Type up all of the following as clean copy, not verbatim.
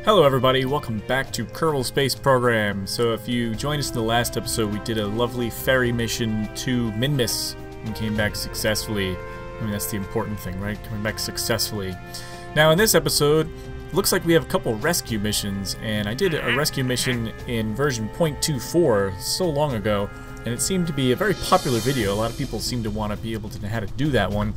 Hello everybody, welcome back to Kerbal Space Program. So if you joined us in the last episode, we did a lovely ferry mission to Minmus and came back successfully. I mean, that's the important thing, right? Coming back successfully. Now in this episode, it looks like we have a couple rescue missions, and I did a rescue mission in version 0.24 so long ago, and it seemed to be a very popular video. A lot of people seem to want to be able to know how to do that one.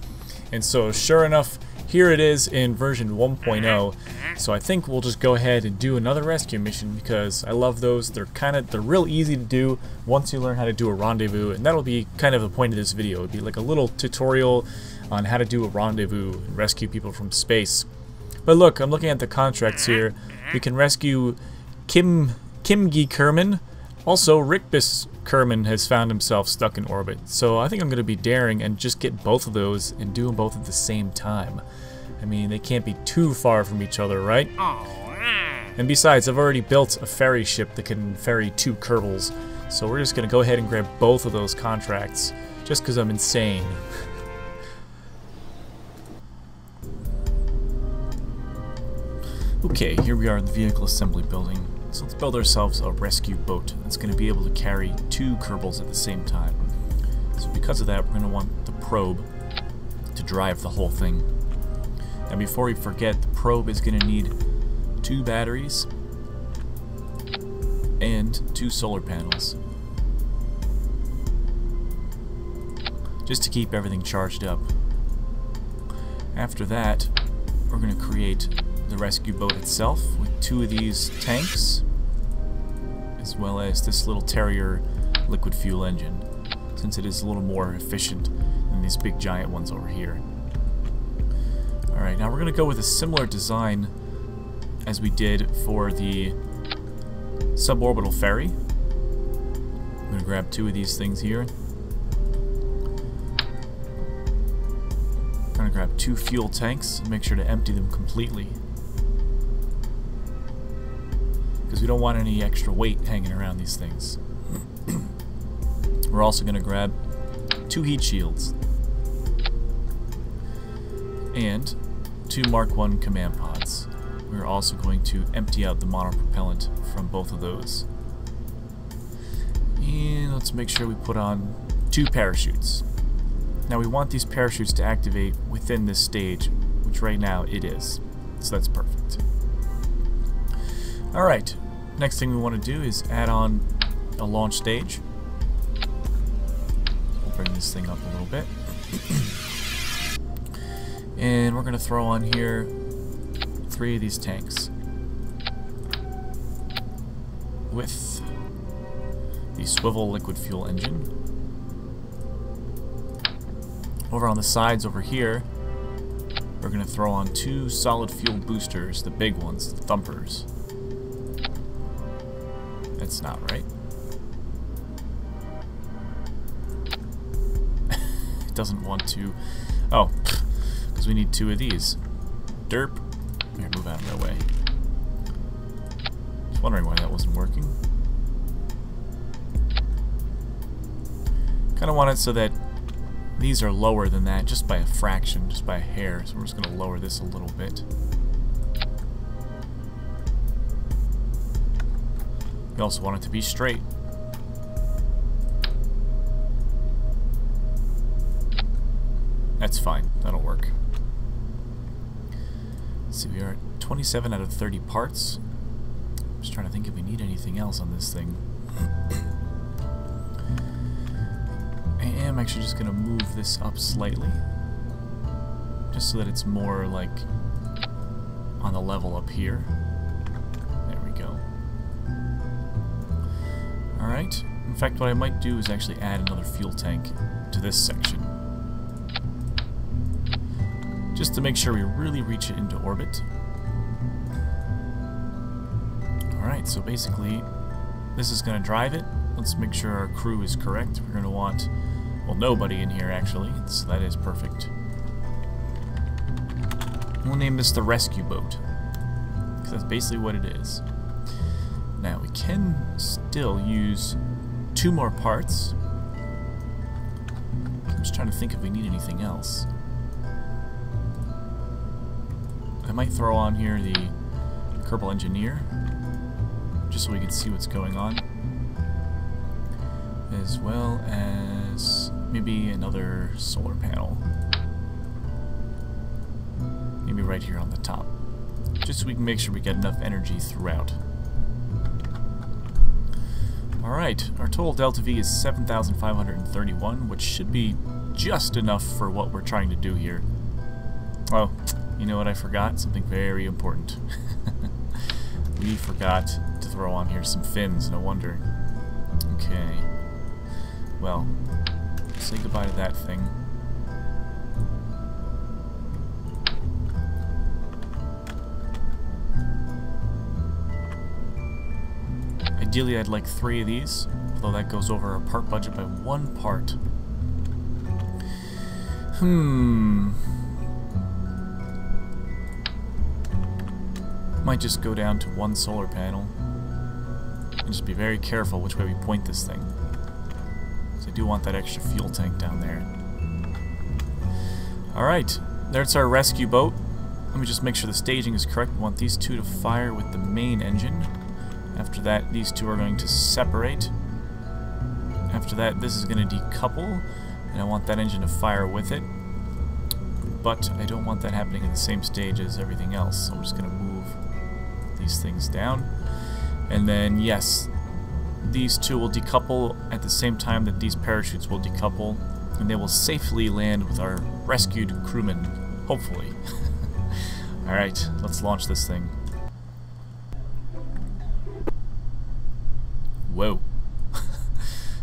And so sure enough, here it is in version 1.0. So I think we'll just go ahead and do another rescue mission because I love those. They're real easy to do once you learn how to do a rendezvous, and that'll be kind of the point of this video. It'll be like a little tutorial on how to do a rendezvous and rescue people from space. But look, I'm looking at the contracts here. We can rescue Bill Kermin. Also, Bill Kermin has found himself stuck in orbit. So I think I'm going to be daring and just get both of those and do them both at the same time. I mean, they can't be too far from each other, right? And besides, I've already built a ferry ship that can ferry 2 Kerbals. So we're just going to go ahead and grab both of those contracts just because I'm insane. Okay, here we are in the vehicle assembly building. So let's build ourselves a rescue boat that's going to be able to carry 2 Kerbals at the same time. So because of that, we're going to want the probe to drive the whole thing. And before we forget, the probe is going to need 2 batteries and 2 solar panels, just to keep everything charged up. After that, we're going to create the rescue boat itself with 2 of these tanks, as well as this little Terrier liquid fuel engine, since it is a little more efficient than these big giant ones over here. Alright, now we're going to go with a similar design as we did for the suborbital ferry. I'm going to grab 2 of these things here. I'm going to grab 2 fuel tanks and make sure to empty them completely, because we don't want any extra weight hanging around these things. We're also going to grab 2 heat shields and 2 Mark I command pods. We're also going to empty out the monopropellant from both of those. And let's make sure we put on 2 parachutes. Now we want these parachutes to activate within this stage, which right now it is. So that's perfect. Alright, next thing we want to do is add on a launch stage. We'll bring this thing up a little bit. And we're going to throw on here 3 of these tanks with the swivel liquid fuel engine. Over on the sides over here, we're going to throw on 2 solid fuel boosters, the big ones, the thumpers. That's not right. It doesn't want to. Oh, because we need 2 of these. Derp. Here, move out of my way. Just wondering why that wasn't working. Kind of want it so that these are lower than that, just by a fraction, just by a hair. So we're just going to lower this a little bit. We also want it to be straight. That's fine. That'll work. Let's see, we are at 27 out of 30 parts. I'm just trying to think if we need anything else on this thing. I am actually just going to move this up slightly, just so that it's more like on the level up here. There we go. Alright, in fact what I might do is actually add another fuel tank to this section, just to make sure we really reach it into orbit. Alright, so basically this is going to drive it. Let's make sure our crew is correct. We're going to want, well, nobody in here actually, so that is perfect. We'll name this the rescue boat, because that's basically what it is. Now we can still use 2 more parts. I'm just trying to think if we need anything else. I might throw on here the Kerbal Engineer, just so we can see what's going on, as well as maybe another solar panel, maybe right here on the top, just so we can make sure we get enough energy throughout. Alright, our total delta V is 7,531, which should be just enough for what we're trying to do here. Oh, you know what I forgot? Something very important. We forgot to throw on here some fins, no wonder. Okay. Well, say goodbye to that thing. Ideally, I'd like 3 of these, although that goes over our part budget by 1 part. Might just go down to 1 solar panel and just be very careful which way we point this thing, because I do want that extra fuel tank down there. Alright, there's our rescue boat. Let me just make sure the staging is correct. We want these 2 to fire with the main engine. After that, these 2 are going to separate. After that, this is going to decouple, and I want that engine to fire with it. But I don't want that happening in the same stage as everything else, so I'm just going to move these things down. And then, yes, these 2 will decouple at the same time that these parachutes will decouple, and they will safely land with our rescued crewmen, hopefully. Alright, let's launch this thing. Whoa.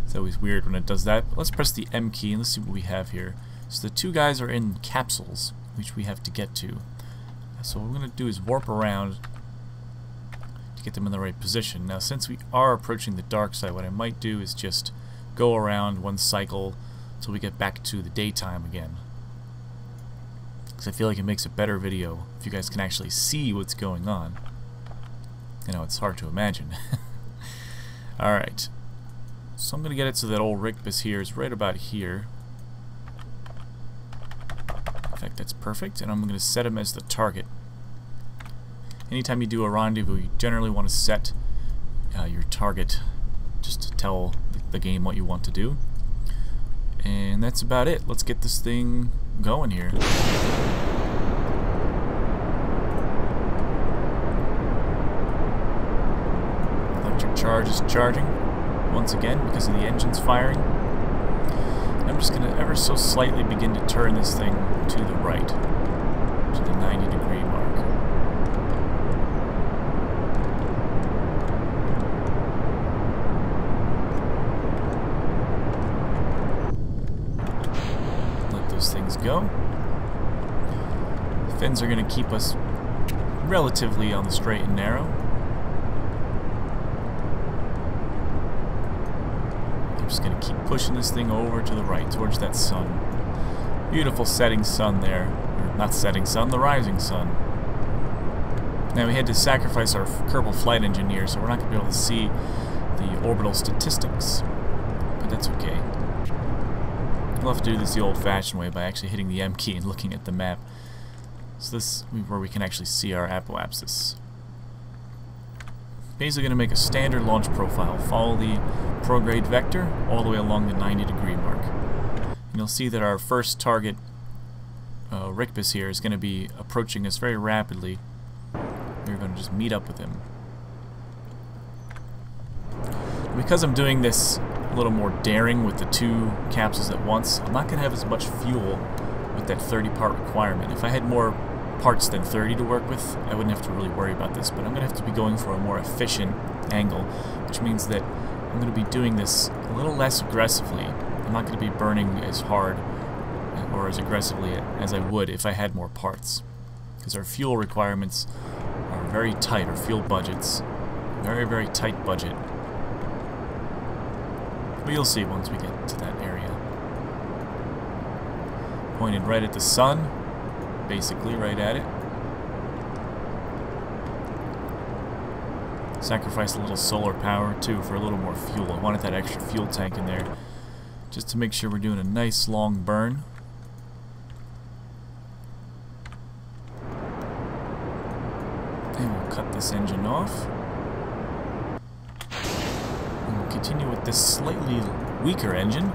It's always weird when it does that. But let's press the M key and let's see what we have here. So the 2 guys are in capsules, which we have to get to. So what we're going to do is warp around to get them in the right position. Now, since we are approaching the dark side, what I might do is just go around 1 cycle until we get back to the daytime again. Because I feel like it makes a better video if you guys can actually see what's going on. You know, it's hard to imagine. Alright. So I'm going to get it so that old Ricbus here is right about here. In fact, that's perfect. And I'm going to set him as the target. Anytime you do a rendezvous, you generally want to set your target just to tell the game what you want to do. And that's about it. Let's get this thing going here. Electric charge is charging once again because of the engines firing. I'm just going to ever so slightly begin to turn this thing to the right, to the 90-degree mark. Let those things go. The fins are going to keep us relatively on the straight and narrow. I'm just going to keep pushing this thing over to the right, towards that sun. Beautiful setting sun there. Or not setting sun, the rising sun. Now we had to sacrifice our Kerbal flight engineer, so we're not going to be able to see the orbital statistics. But that's okay. We'll have to do this the old-fashioned way by actually hitting the M key and looking at the map. So this is where we can actually see our apoapsis. Basically going to make a standard launch profile. Follow the prograde vector all the way along the 90-degree mark. And you'll see that our first target, Ricbus here, is going to be approaching us very rapidly. We're going to just meet up with him. Because I'm doing this a little more daring with the 2 capsules at once, I'm not going to have as much fuel with that 30-part requirement. If I had more parts than 30 to work with, I wouldn't have to really worry about this, but I'm going to have to be going for a more efficient angle, which means that I'm going to be doing this a little less aggressively. I'm not going to be burning as hard or as aggressively as I would if I had more parts, because our fuel requirements are very tight, our fuel budgets, very, very tight budget. But you'll see once we get to that area. Pointed right at the sun, basically right at it. Sacrifice a little solar power too for a little more fuel. I wanted that extra fuel tank in there just to make sure we're doing a nice long burn. And We'll cut this engine off. And we'll continue with this slightly weaker engine,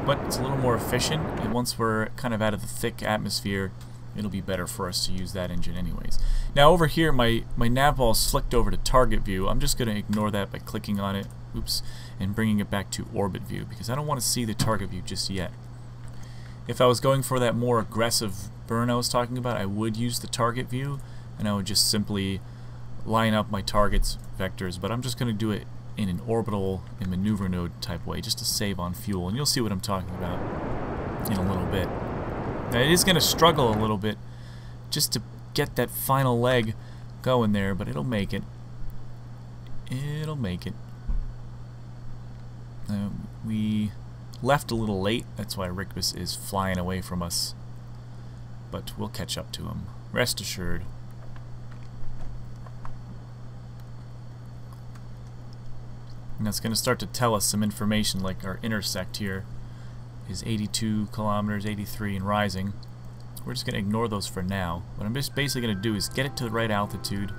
but it's a little more efficient, and once we're kind of out of the thick atmosphere, it'll be better for us to use that engine anyways. Now over here, my nav ball is flicked over to target view. I'm just going to ignore that by clicking on it, oops, and bringing it back to orbit view, because I don't want to see the target view just yet. If I was going for that more aggressive burn I was talking about, I would use the target view, and I would just simply line up my target's vectors, but I'm just going to do it in an orbital and maneuver node type way, just to save on fuel, and you'll see what I'm talking about in a little bit. Now it is going to struggle a little bit just to get that final leg going there, but it'll make it. It'll make it. We left a little late, that's why Rictus is flying away from us, but we'll catch up to him, rest assured. And that's going to start to tell us some information, like our intersect here is 82 kilometers, 83 and rising. We're just going to ignore those for now. What I'm just basically going to do is get it to the right altitude,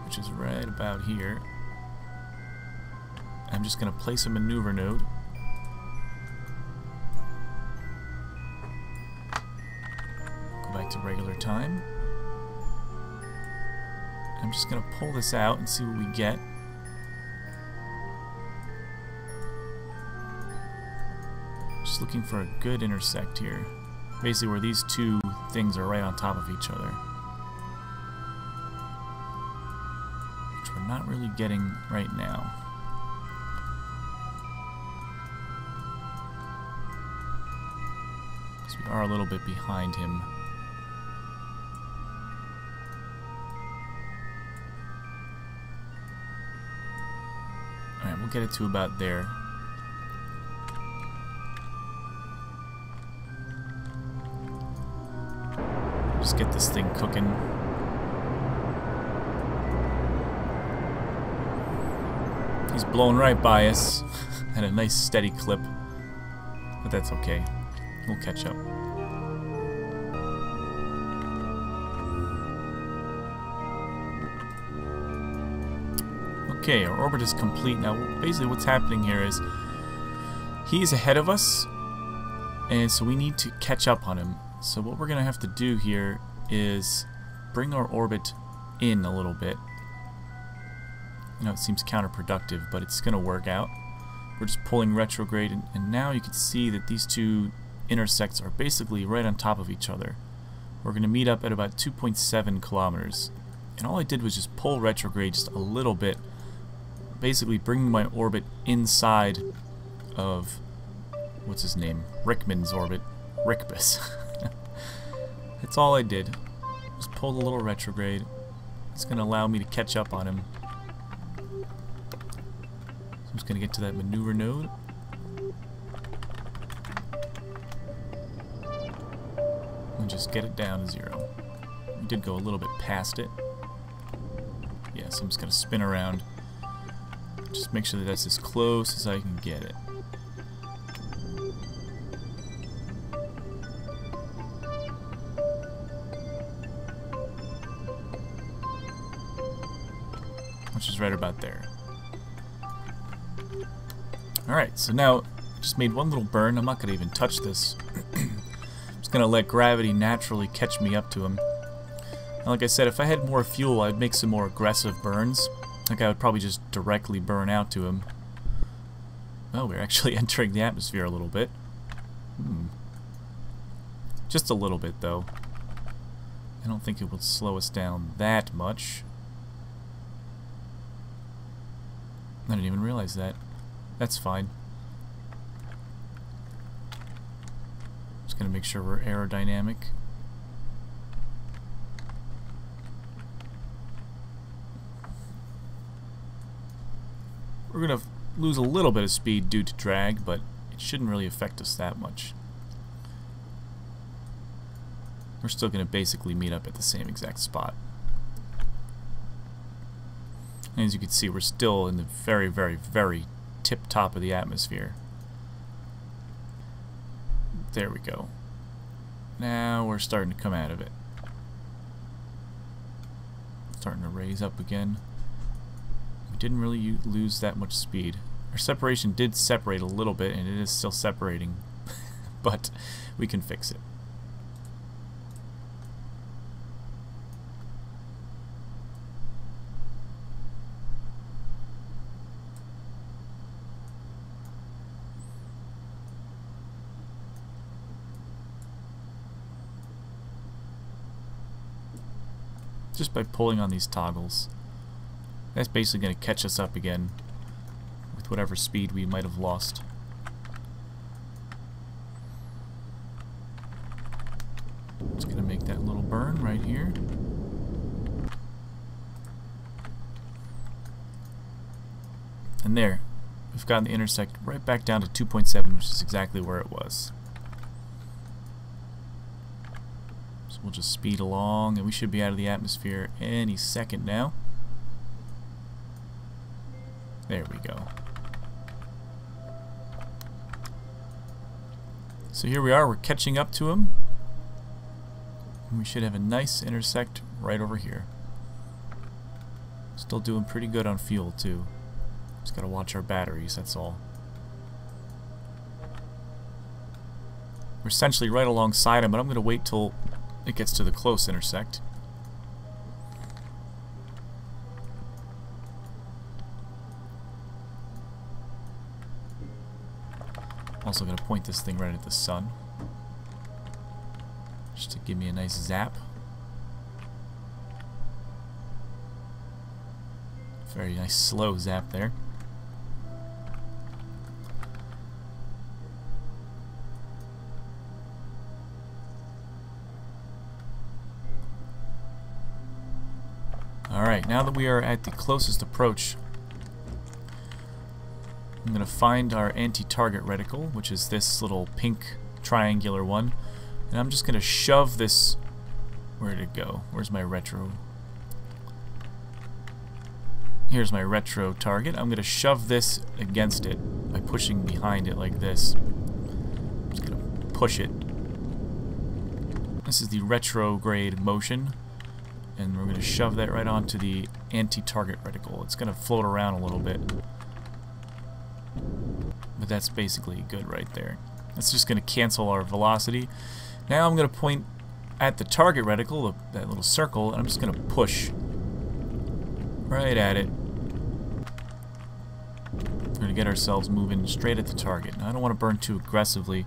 which is right about here. I'm just going to place a maneuver node. Go back to regular time. I'm just going to pull this out and see what we get. Just looking for a good intersect here. Basically where these two things are right on top of each other. Which we're not really getting right now. Because we are a little bit behind him. Alright, we'll get it to about there. Just get this thing cooking. He's blown right by us at a nice steady clip, but that's okay. We'll catch up. Okay, our orbit is complete. Now basically what's happening here is he's ahead of us, and so we need to catch up on him. So what we're going to have to do here is bring our orbit in a little bit. I know it seems counterproductive, but it's going to work out. We're just pulling retrograde, and now you can see that these two intersects are basically right on top of each other. We're going to meet up at about 2.7 kilometers. And all I did was just pull retrograde just a little bit, basically bringing my orbit inside of, what's his name? Rickman's orbit. Rictus. That's all I did. Just pulled a little retrograde. It's going to allow me to catch up on him. So I'm just going to get to that maneuver node. And just get it down to 0. We did go a little bit past it. Yeah, so I'm just going to spin around. Just make sure that that's as close as I can get it. Which is right about there. Alright, so now just made one little burn. I'm not going to even touch this. I'm just going to let gravity naturally catch me up to him. And like I said, if I had more fuel, I'd make some more aggressive burns. Like I would probably just directly burn out to him. Well, we're actually entering the atmosphere a little bit. Just a little bit, though. I don't think it will slow us down that much. I didn't even realize that. That's fine. Just gonna make sure we're aerodynamic. We're gonna lose a little bit of speed due to drag, but it shouldn't really affect us that much. We're still gonna basically meet up at the same exact spot. And as you can see, we're still in the very, very, very tip top of the atmosphere. There we go. Now we're starting to come out of it. Starting to raise up again. We didn't really lose that much speed. Our separation did separate a little bit, and it is still separating, but we can fix it. Just by pulling on these toggles. That's basically going to catch us up again with whatever speed we might have lost. Just going to make that little burn right here. And there, we've gotten the intersect right back down to 2.7, which is exactly where it was. So we'll just speed along, and we should be out of the atmosphere any second now. There we go. So here we are, we're catching up to him. And we should have a nice intersect right over here. Still doing pretty good on fuel too. Just gotta watch our batteries, that's all. We're essentially right alongside him, but I'm gonna wait till it gets to the close intersect. Also going to point this thing right at the sun, just to give me a nice zap. Very nice slow zap there. Alright, now that we are at the closest approach, I'm going to find our anti-target reticle, which is this little pink triangular one, and I'm just going to shove this... Where did it go? Where's my retro? Here's my retro target. I'm going to shove this against it by pushing behind it like this. I'm just going to push it. This is the retrograde motion, and we're going to shove that right onto the anti-target reticle. It's going to float around a little bit. But that's basically good right there. That's just going to cancel our velocity. Now I'm going to point at the target reticle, that little circle, and I'm just going to push right at it. We're going to get ourselves moving straight at the target. Now I don't want to burn too aggressively,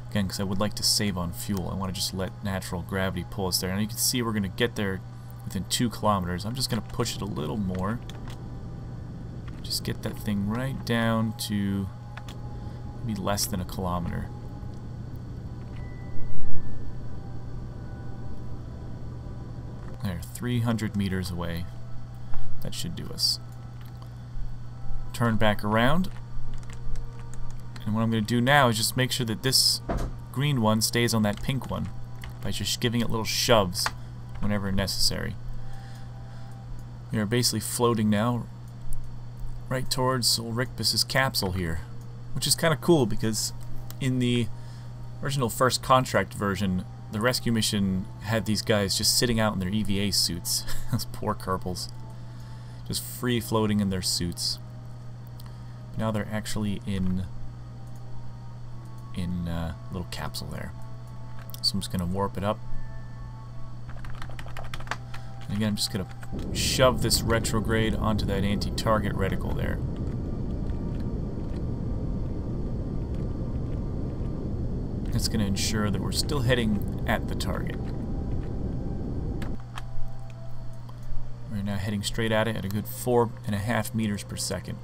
again, because I would like to save on fuel. I want to just let natural gravity pull us there. And you can see we're going to get there within 2 kilometers. I'm just going to push it a little more. Just get that thing right down to maybe less than 1 kilometer. There, 300 meters away. That should do us. Turn back around. And what I'm going to do now is just make sure that this green one stays on that pink one by just giving it little shoves whenever necessary. We are basically floating now right towards old Ricbus's capsule here, which is kind of cool because in the original first contract version, the rescue mission had these guys just sitting out in their EVA suits. Those poor Kerbals. Just free floating in their suits. But now they're actually in a little capsule there. So I'm just going to warp it up. And again, I'm just going to shove this retrograde onto that anti-target reticle there. That's going to ensure that we're still heading at the target. We're now heading straight at it at a good 4.5 meters per second.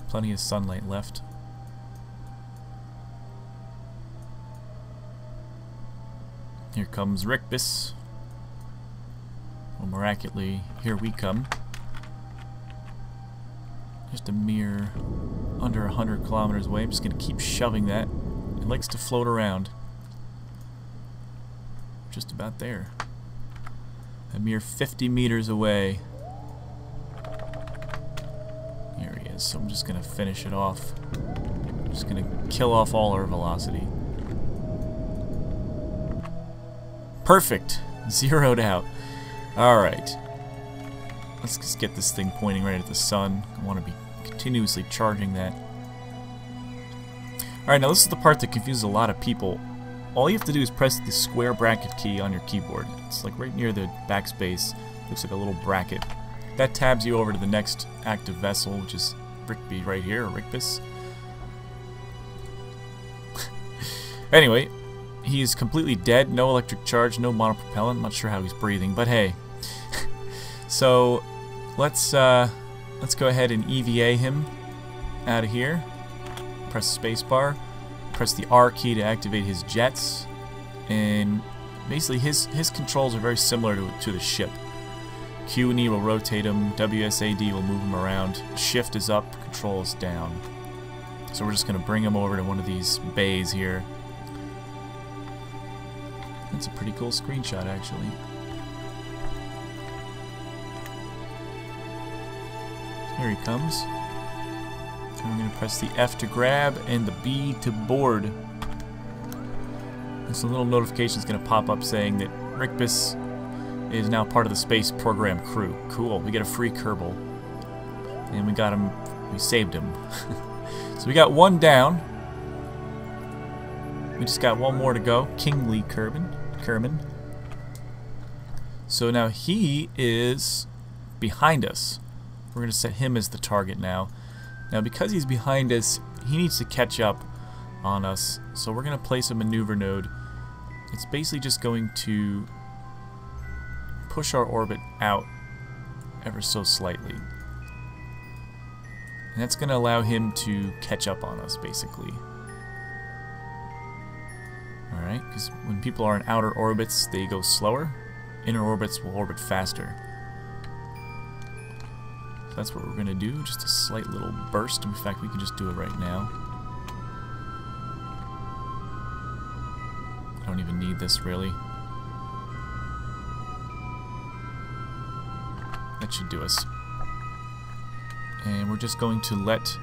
Plenty of sunlight left. Here comes Ricbus. Well, miraculously, here we come. Just a mere under 100 kilometers away. I'm just going to keep shoving that. It likes to float around. Just about there. A mere 50 meters away. Here he is. So I'm just going to finish it off. Just going to kill off all our velocity. Perfect. Zeroed out. Alright. Let's just get this thing pointing right at the sun. I want to be continuously charging that. Alright, now this is the part that confuses a lot of people. All you have to do is press the square bracket key on your keyboard. It's like right near the backspace. Looks like a little bracket. That tabs you over to the next active vessel, which is Rigby right here, or Rigbus. Anyway, he's completely dead, no electric charge, no monopropellant. I'm not sure how he's breathing, but hey. So let's go ahead and EVA him out of here. Press spacebar. Press the R key to activate his jets, and basically his controls are very similar to the ship. Q and E will rotate him, WSAD will move him around, shift is up, control is down. So we're just going to bring him over to one of these bays here. That's a pretty cool screenshot, actually. Here he comes. And we're going to press the F to grab and the B to board. And some little notification is going to pop up saying that Rigbus is now part of the space program crew. Cool. We get a free Kerbal. And we got him. We saved him. So we got one down. We just got one more to go. Kingly Kermin. So now he is behind us. We're going to set him as the target now. Now because he's behind us, he needs to catch up on us. So we're going to place a maneuver node. It's basically just going to push our orbit out ever so slightly. And that's going to allow him to catch up on us, basically. Alright, because when people are in outer orbits, they go slower. Inner orbits will orbit faster. So that's what we're going to do, just a slight little burst. In fact, we can just do it right now. I don't even need this, really. That should do us. And we're just going to let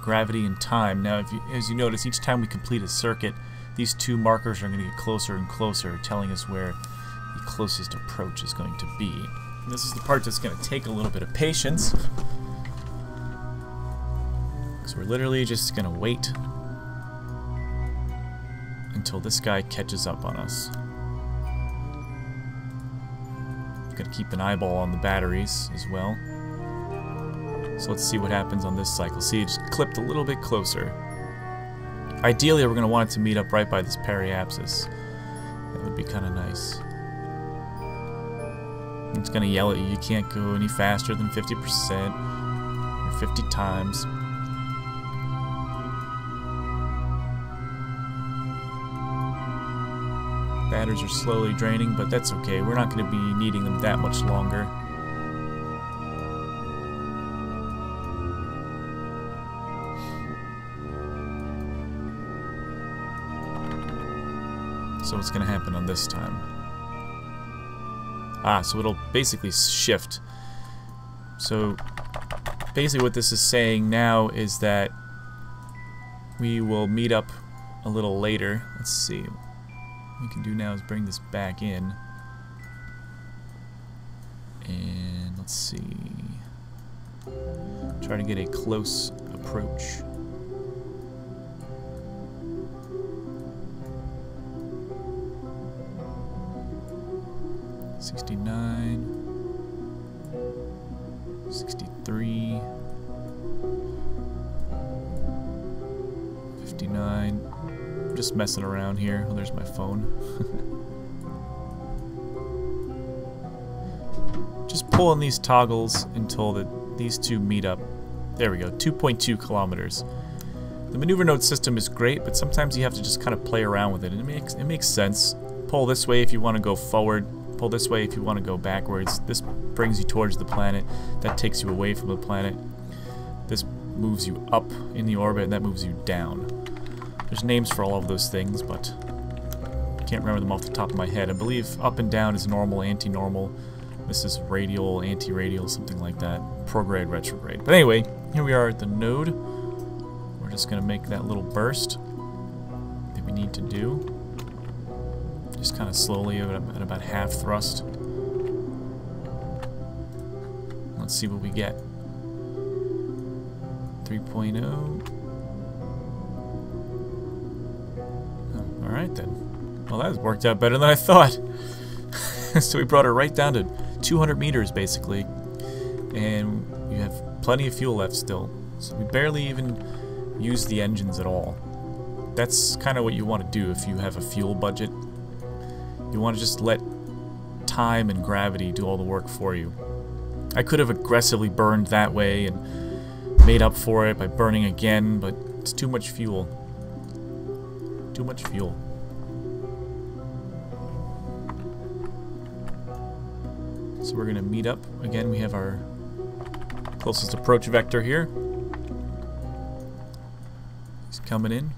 gravity and time. Now, as you notice, each time we complete a circuit, these two markers are going to get closer and closer, telling us where the closest approach is going to be. And this is the part that's going to take a little bit of patience. So we're literally just going to wait until this guy catches up on us. Got to keep an eyeball on the batteries as well. So let's see what happens on this cycle. See, it just clipped a little bit closer. Ideally, we're going to want it to meet up right by this periapsis. That would be kind of nice. It's going to yell at you. You can't go any faster than 50% or 50 times. Batteries are slowly draining, but that's okay. We're not going to be needing them that much longer. So what's going to happen on this time? So it'll basically shift. So basically what this is saying now is that we will meet up a little later. Let's see. What we can do now is bring this back in. And let's see. Try to get a close approach. $69, $63, $59. I'm just messing around here. Oh, there's my phone. Just pulling these toggles until these two meet up. There we go, 2.2 kilometers. The maneuver node system is great, but sometimes you have to just kind of play around with it, and it makes sense. Pull this way if you want to go forward. Pull this way if you want to go backwards. This brings you towards the planet. That takes you away from the planet. This moves you up in the orbit, and that moves you down. There's names for all of those things, but I can't remember them off the top of my head. I believe up and down is normal, anti-normal. This is radial, anti-radial, something like that. Prograde, retrograde. But anyway, here we are at the node. We're just going to make that little burst that we need to do. Just kind of slowly at about half thrust. Let's see what we get. 3.0. Oh, alright then. Well, that worked out better than I thought. So we brought her right down to 200 meters basically. And we have plenty of fuel left still. So we barely even use the engines at all. That's kind of what you want to do if you have a fuel budget. You want to just let time and gravity do all the work for you. I could have aggressively burned that way and made up for it by burning again, but it's too much fuel. Too much fuel. So we're going to meet up. Again, we have our closest approach vector here. He's coming in.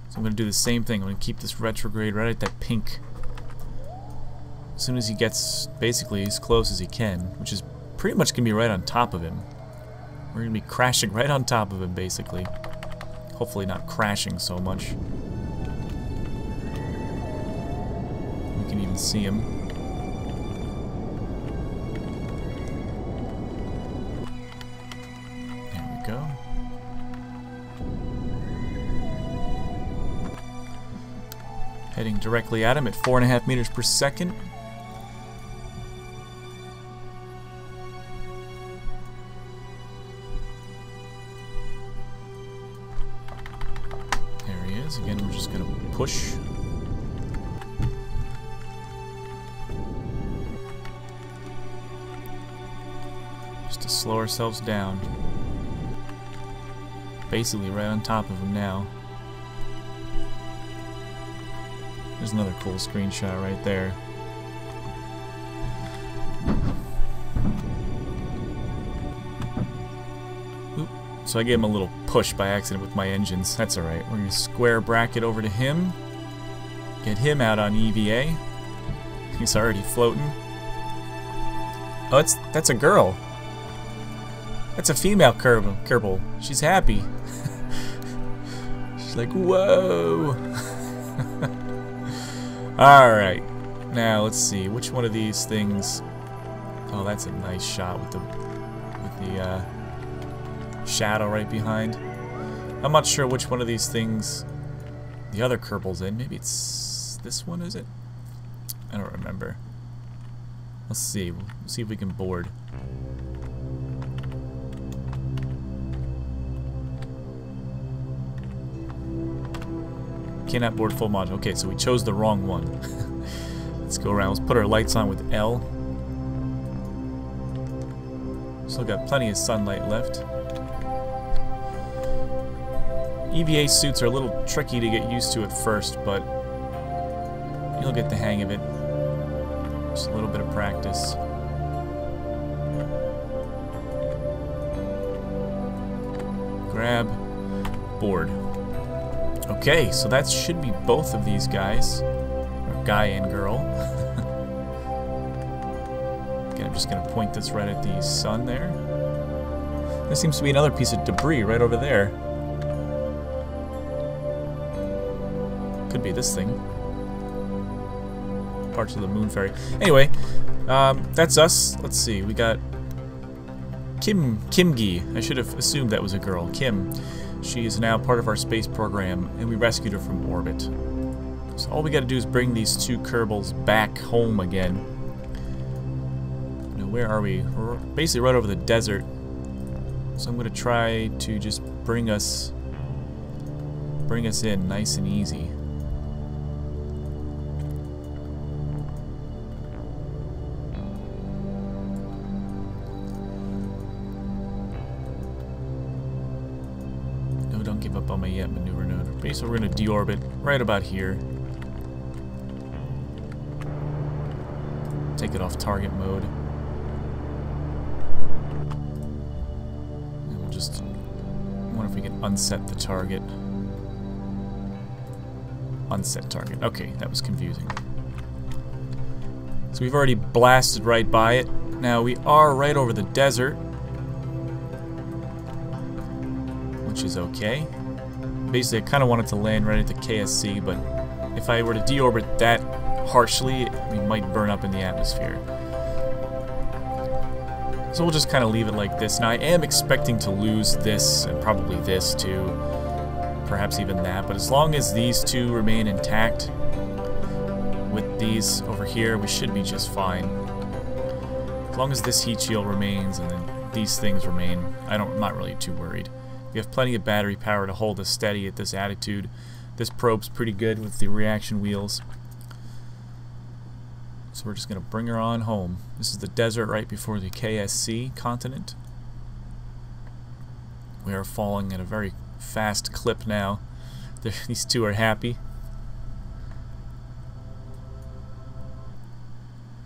So I'm going to do the same thing. I'm going to keep this retrograde right at that pink. As soon as he gets basically as close as he can, which is pretty much going to be right on top of him. We're going to be crashing right on top of him, basically. Hopefully not crashing so much. We can even see him. There we go. Heading directly at him at 4.5 meters per second. There he is. Again, we're just going to push. Just to slow ourselves down. Basically right on top of him now. There's another cool screenshot right there. Oop. So I gave him a little push by accident with my engines. That's alright. We're going to square bracket over to him. Get him out on EVA. He's already floating. Oh, that's a girl. That's a female Kerbal. She's happy. She's like, whoa. Alright, now let's see, which one of these things... Oh, that's a nice shot with the shadow right behind. I'm not sure which one of these things the other Kerbal's in. Maybe it's this one, is it? I don't remember. Let's see, we'll see if we can board. Cannot board full module. Okay, so we chose the wrong one. Let's go around. Let's put our lights on with L. Still got plenty of sunlight left. EVA suits are a little tricky to get used to at first, but you'll get the hang of it. Just a little bit of practice. Grab, board. Okay, so that should be both of these guys, or guy and girl. Again, I'm just going to point this right at the sun there. There seems to be another piece of debris right over there. Could be this thing. Parts of the moon ferry. Anyway, that's us. Let's see, we got Kimgi. I should have assumed that was a girl. Kim. She is now part of our space program, and we rescued her from orbit. So all we gotta do is bring these two Kerbals back home again. Now, where are we? We're basically right over the desert. So I'm gonna try to just bring us in nice and easy. Don't give up on my yet maneuver node. Basically, we're going to deorbit right about here. Take it off target mode. And we'll just wonder if we can unset the target. Unset target. Okay, that was confusing. So we've already blasted right by it. Now we are right over the desert, which is okay. Basically, I kind of wanted to land right at the KSC, but if I were to deorbit that harshly, we might burn up in the atmosphere. So we'll just kind of leave it like this. Now I am expecting to lose this, and probably this too. Perhaps even that. But as long as these two remain intact, with these over here, we should be just fine. As long as this heat shield remains and then these things remain, I'm not really too worried. We have plenty of battery power to hold us steady at this attitude. This probe's pretty good with the reaction wheels. So we're just going to bring her on home. This is the desert right before the KSC continent. We are falling at a very fast clip now. These two are happy.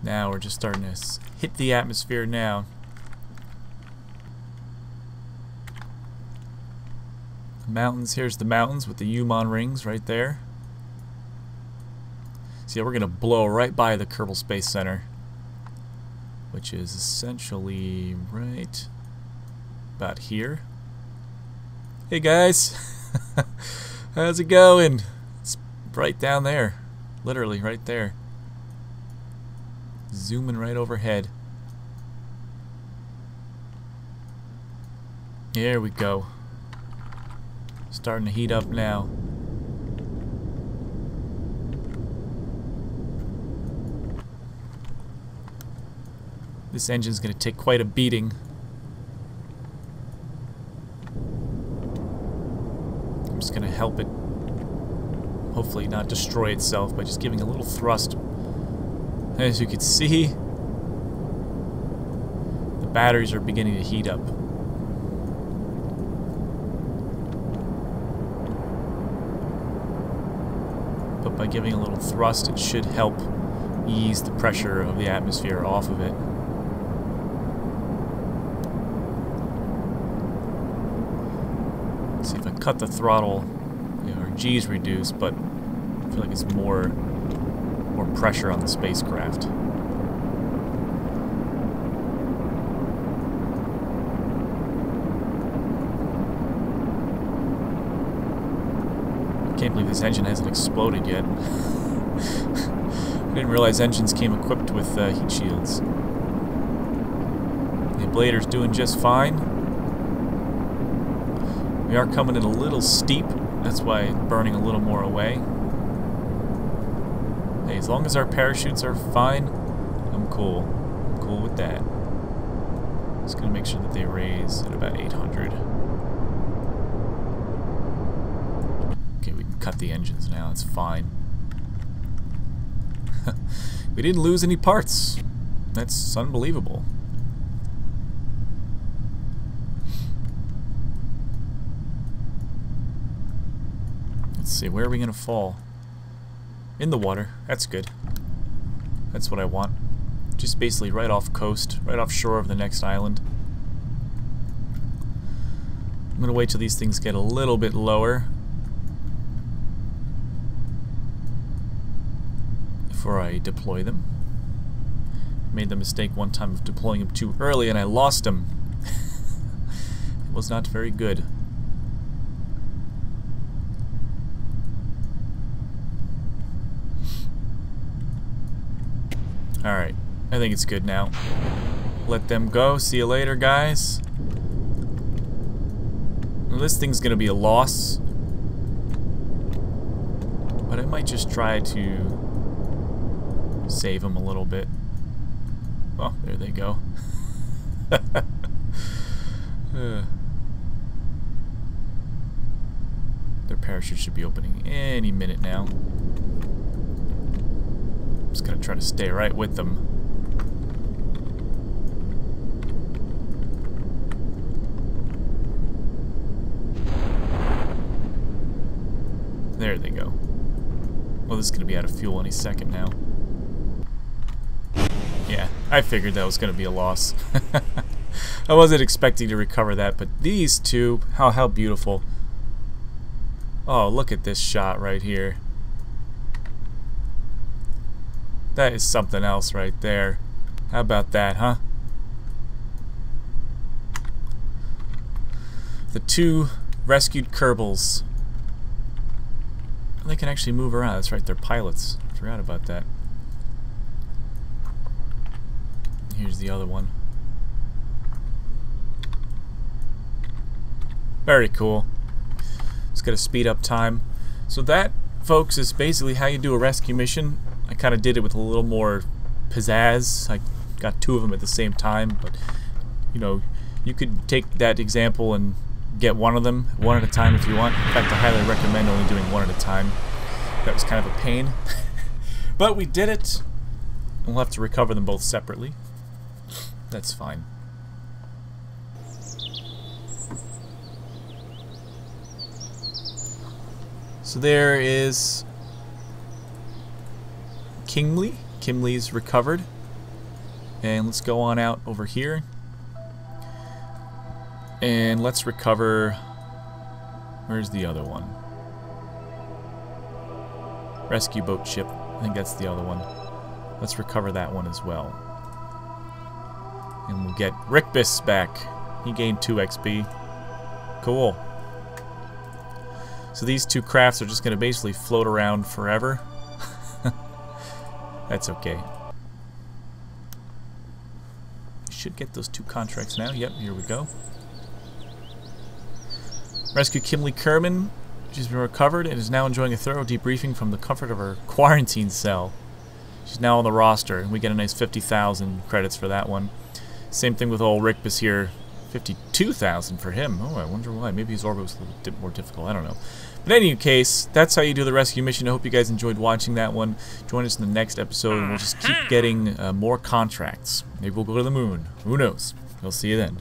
Now we're just starting to hit the atmosphere now. Mountains, here's the mountains with the Uman rings right there. So yeah, we're going to blow right by the Kerbal Space Center, which is essentially right about here. Hey guys, how's it going? It's right down there, literally right there. Zooming right overhead. There we go. Starting to heat up now. This engine's going to take quite a beating. I'm just going to help it hopefully not destroy itself by just giving a little thrust. As you can see, the batteries are beginning to heat up. But by giving a little thrust, it should help ease the pressure of the atmosphere off of it. Let's see if I cut the throttle, our G's reduced, but I feel like it's more pressure on the spacecraft. I can't believe this engine hasn't exploded yet. I didn't realize engines came equipped with heat shields. The ablator's doing just fine. We are coming in a little steep, that's why it's burning a little more away. Hey, as long as our parachutes are fine, I'm cool. I'm cool with that. Just gonna make sure that they raise at about 800. Okay, we can cut the engines now, it's fine. We didn't lose any parts. That's unbelievable. Let's see, where are we gonna fall? In the water. That's good. That's what I want. Just basically right off coast, right off shore of the next island. I'm gonna wait till these things get a little bit lower before I deploy them. Made the mistake one time of deploying them too early and I lost them. It was not very good. Alright, I think it's good now. Let them go. See you later, guys. Well, this thing's gonna be a loss. But I might just try to save them a little bit. Oh, there they go. Their parachute should be opening any minute now. Just gonna try to stay right with them. There they go. Well, this is gonna be out of fuel any second now. Yeah, I figured that was gonna be a loss. I wasn't expecting to recover that, but these two, how beautiful. Oh, look at this shot right here. That is something else right there. How about that, huh? The two rescued Kerbals they can actually move around. That's right, they're pilots. Forgot about that. Here's the other one. Very cool. It's got to speed up time. So that, folks, is basically how you do a rescue mission. I kind of did it with a little more pizzazz. I got 2 of them at the same time, but you know, you could take that example and get one of them one at a time if you want. In fact, I highly recommend only doing one at a time. That was kind of a pain. But we did it. And we'll have to recover them both separately. That's fine. So there is Kimley. Kimley's recovered. And let's go on out over here. And let's recover... Where's the other one? Rescue boat ship. I think that's the other one. Let's recover that one as well. And we'll get Rickbis back. He gained 2 XP. Cool. So these 2 crafts are just going to basically float around forever. That's okay. Should get those 2 contracts now. Yep, here we go. Rescue Kimley Kermin. She's been recovered and is now enjoying a thorough debriefing from the comfort of her quarantine cell. She's now on the roster, and we get a nice 50,000 credits for that one. Same thing with old Rickbis here. 52,000 for him. Oh, I wonder why. Maybe his orbit was a little bit more difficult. I don't know. But in any case, that's how you do the rescue mission. I hope you guys enjoyed watching that one. Join us in the next episode, and we'll just keep getting more contracts. Maybe we'll go to the moon. Who knows? We'll see you then.